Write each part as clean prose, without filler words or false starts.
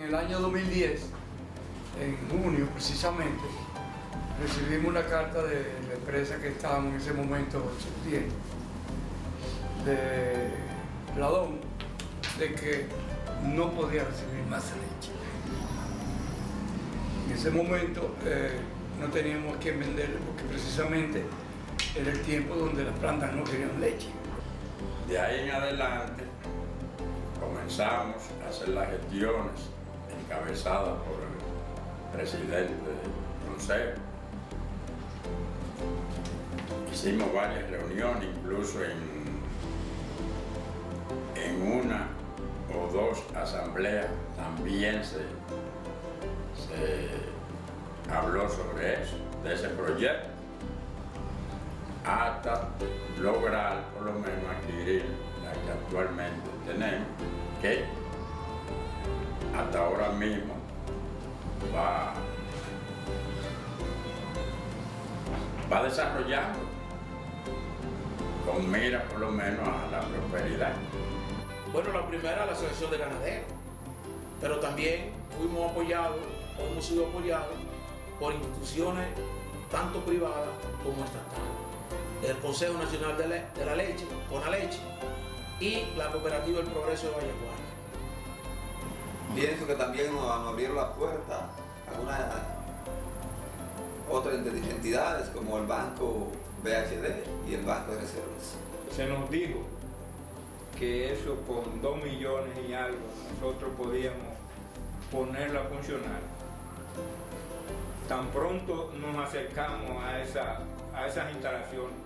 En el año 2010, en junio precisamente, recibimos una carta de la empresa que estábamos en ese momento surtiendo, de Ladón, de que no podía recibir más leche. En ese momento no teníamos que venderle porque precisamente era el tiempo donde las plantas no querían leche. De ahí en adelante comenzamos a hacer las gestiones encabezadas por el presidente del consejo. Hicimos varias reuniones, incluso en una o dos asambleas también se habló sobre eso, de ese proyecto, hasta lograr por lo menos adquirir la que actualmente tenemos, que hasta ahora mismo va desarrollando con mira por lo menos a la prosperidad. Bueno, la primera, la Asociación de Ganaderos, pero también fuimos apoyados o hemos sido apoyados por instituciones tanto privadas como estatales. El Consejo Nacional de la Leche, CONALECHE, y la Cooperativa El Progreso de Vallaguana. Pienso que también nos abrieron la puerta a algunas otras entidades como el Banco BHD y el Banco de Reservas. Se nos dijo que eso con 2 millones y algo nosotros podíamos ponerlo a funcionar. Tan pronto nos acercamos a esas instalaciones,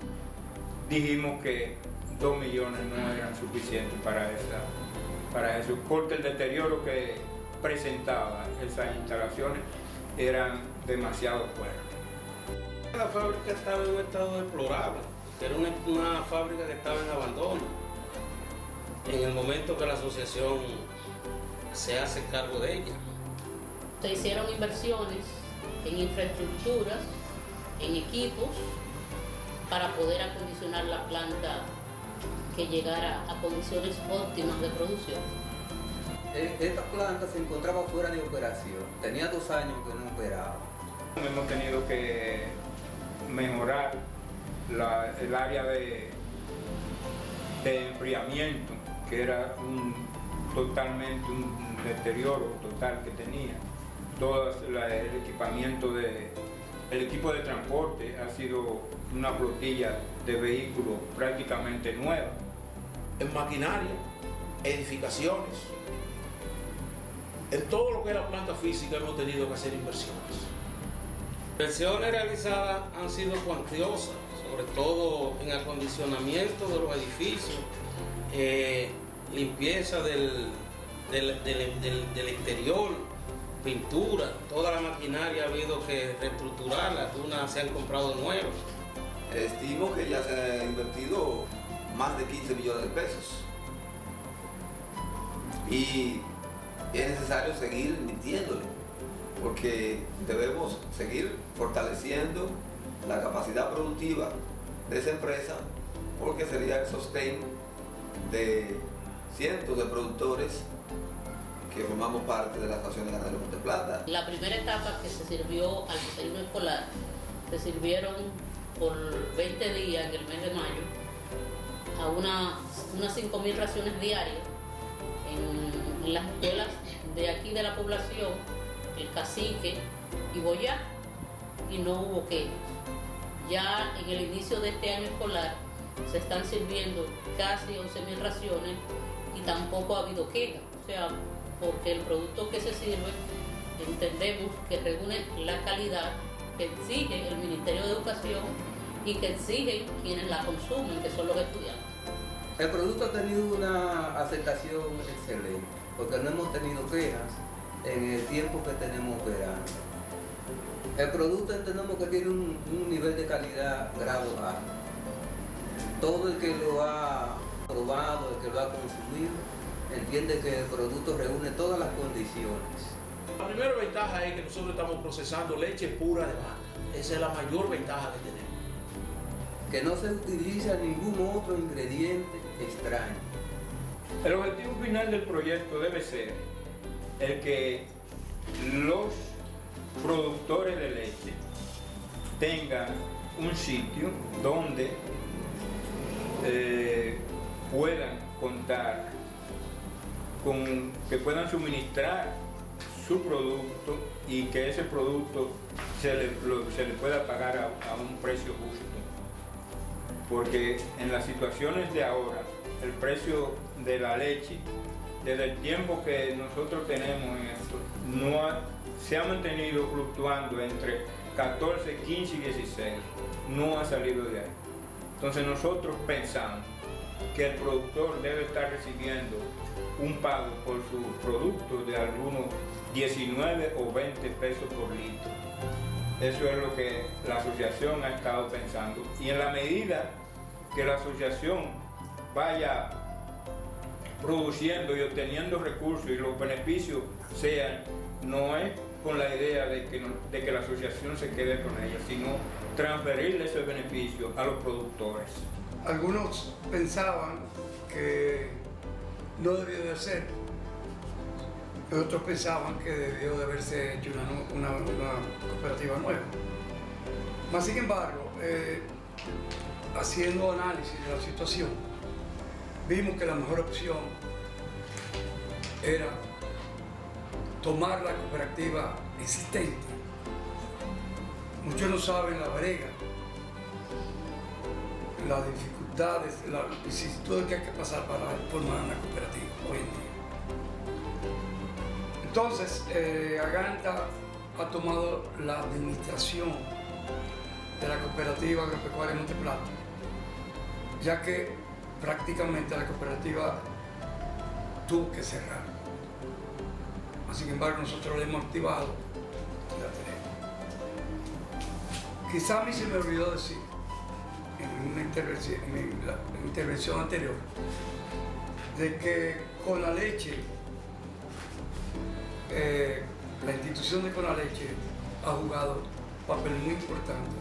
dijimos que 2 millones no eran suficientes para eso, porque el deterioro que presentaba esas instalaciones eran demasiado fuertes. La fábrica estaba en un estado deplorable, era una fábrica que estaba en abandono. En el momento que la asociación se hace cargo de ella. Se hicieron inversiones en infraestructuras, en equipos, para poder acondicionar la planta que llegara a condiciones óptimas de producción. Esta planta se encontraba fuera de operación, tenía 2 años que no operaba. Hemos tenido que mejorar el área de enfriamiento, que era totalmente un deterioro total que tenía. Todo el equipo de transporte ha sido una flotilla de vehículos prácticamente nueva. En maquinaria, edificaciones, en todo lo que es la planta física hemos tenido que hacer inversiones. Las inversiones realizadas han sido cuantiosas, sobre todo en acondicionamiento de los edificios, limpieza del exterior, pintura, toda la maquinaria ha habido que reestructurarla, algunas se han comprado nuevas. Estimo que ya se han invertido más de 15 millones de pesos y es necesario seguir invirtiéndole porque debemos seguir fortaleciendo la capacidad productiva de esa empresa porque sería el sostén de cientos de productores que formamos parte de la Asociación de Ganaderos Monte Plata. La primera etapa que se sirvió al desayuno escolar, se sirvieron por 20 días en el mes de mayo a unas 5.000 raciones diarias en las escuelas de aquí de la población, El Cacique y Boyá, y no hubo quejas. Ya en el inicio de este año escolar se están sirviendo casi 11.000 raciones y tampoco ha habido quejas. O sea, porque el producto que se sirve entendemos que reúne la calidad que exige el Ministerio de Educación y que exigen quienes la consumen, que son los estudiantes. El producto ha tenido una aceptación excelente, porque no hemos tenido quejas en el tiempo que tenemos operando. El producto entendemos que tiene un nivel de calidad grado A. Todo el que lo ha probado, el que lo ha consumido, entiende que el producto reúne todas las condiciones. La primera ventaja es que nosotros estamos procesando leche pura de vaca. Esa es la mayor ventaja que tenemos. Que no se utiliza ningún otro ingrediente extraño. El objetivo final del proyecto debe ser el que los productores de leche tengan un sitio donde puedan contar con, que puedan suministrar su producto y que ese producto se le pueda pagar a un precio justo. Porque en las situaciones de ahora, el precio de la leche, desde el tiempo que nosotros tenemos en esto, se ha mantenido fluctuando entre 14, 15 y 16. No ha salido de ahí. Entonces nosotros pensamos que el productor debe estar recibiendo un pago por su producto de algunos 19 o 20 pesos por litro. Eso es lo que la asociación ha estado pensando. Y en la medida que la asociación vaya produciendo y obteniendo recursos y los beneficios sean, no es con la idea de que la asociación se quede con ella, sino transferirle ese beneficio a los productores. Algunos pensaban que no debió de ser, otros pensaban que debió de haberse hecho una cooperativa nueva. Mas sin embargo, haciendo análisis de la situación, vimos que la mejor opción era tomar la cooperativa existente. Muchos no saben la brega, las dificultades, las vicisitudes que hay que pasar para formar una cooperativa hoy en día. Entonces, Aganta ha tomado la administración de la cooperativa agropecuaria Monteplata, ya que prácticamente la cooperativa tuvo que cerrar. Sin embargo, nosotros la hemos activado y la tenemos. Quizá a mí se me olvidó decir en la intervención anterior de que Conaleche, la institución de Conaleche ha jugado un papel muy importante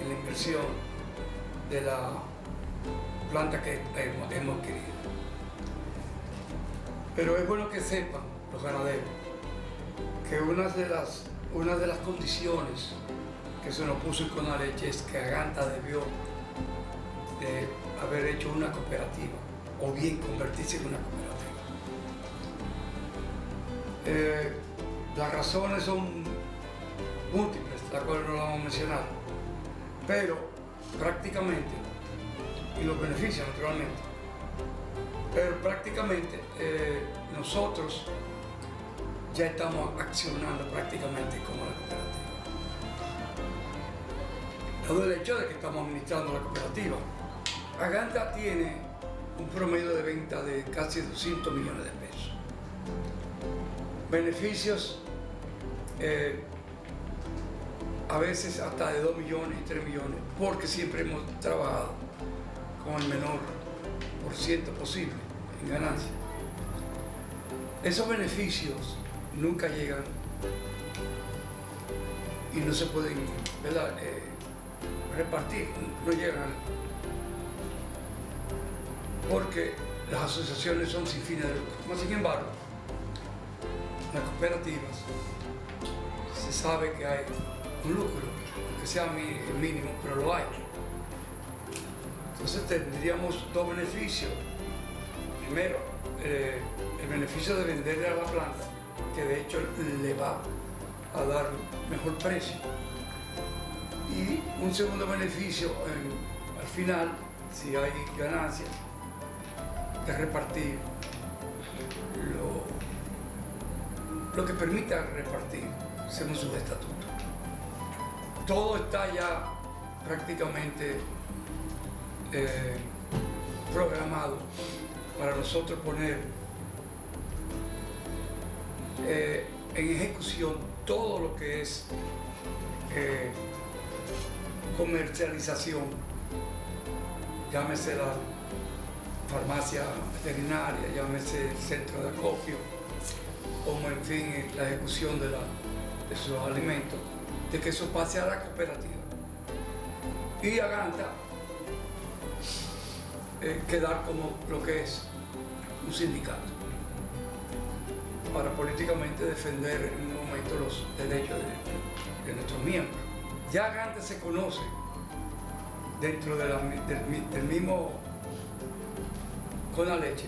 en la inversión de la planta que hemos adquirido. Pero es bueno que sepan los ganaderos que una de las condiciones que se nos puso en Conaleche es que Aganta debió de haber hecho una cooperativa o bien convertirse en una cooperativa. Las razones son múltiples, las cuales no las vamos a mencionar, pero prácticamente, y los beneficios naturalmente, pero prácticamente nosotros ya estamos accionando prácticamente como la cooperativa. Dado el hecho de que estamos administrando la cooperativa, Aganta tiene un promedio de venta de casi 200 millones de pesos. Beneficios a veces hasta de 2 millones y 3 millones, porque siempre hemos trabajado con el menor por ciento posible en ganancia. Esos beneficios nunca llegan y no se pueden, ¿verdad?, repartir, no llegan, porque las asociaciones son sin fines de lucro. Sin embargo, las cooperativas se sabe que hay un lucro, aunque sea mínimo, pero lo hay. Entonces tendríamos dos beneficios. Primero, el beneficio de venderle a la planta, que de hecho le va a dar mejor precio. Y un segundo beneficio, al final, si hay ganancias, de repartir lo que permita repartir según sus estatutos. Todo está ya prácticamente programado para nosotros poner en ejecución todo lo que es comercialización, llámese la farmacia veterinaria, llámese el centro de acopio, como en fin la ejecución de sus alimentos, de que eso pase a la cooperativa. Y Aganta quedar como lo que es un sindicato. para políticamente defender en un momento los derechos de nuestros miembros. Ya Aganta se conoce dentro del mismo Conaleche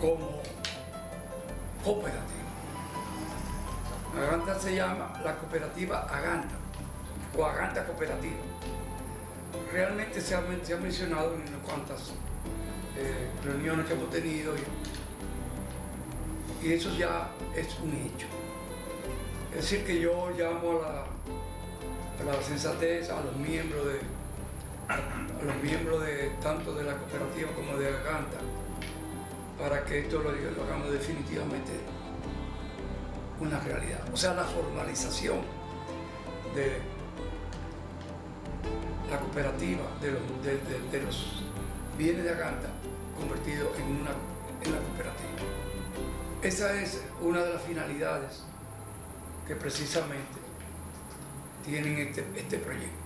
como cooperativa. Aganta se llama la cooperativa Aganta o Aganta Cooperativa. Realmente se ha mencionado en unas cuantas reuniones que hemos tenido y eso ya es un hecho. Es decir, que yo llamo a la sensatez a los miembros de tanto de la cooperativa como de Aganta para que esto lo hagamos definitivamente una realidad. O sea, la formalización de la cooperativa, de los bienes de Aganta convertido en la cooperativa. Esa es una de las finalidades que precisamente tienen este proyecto.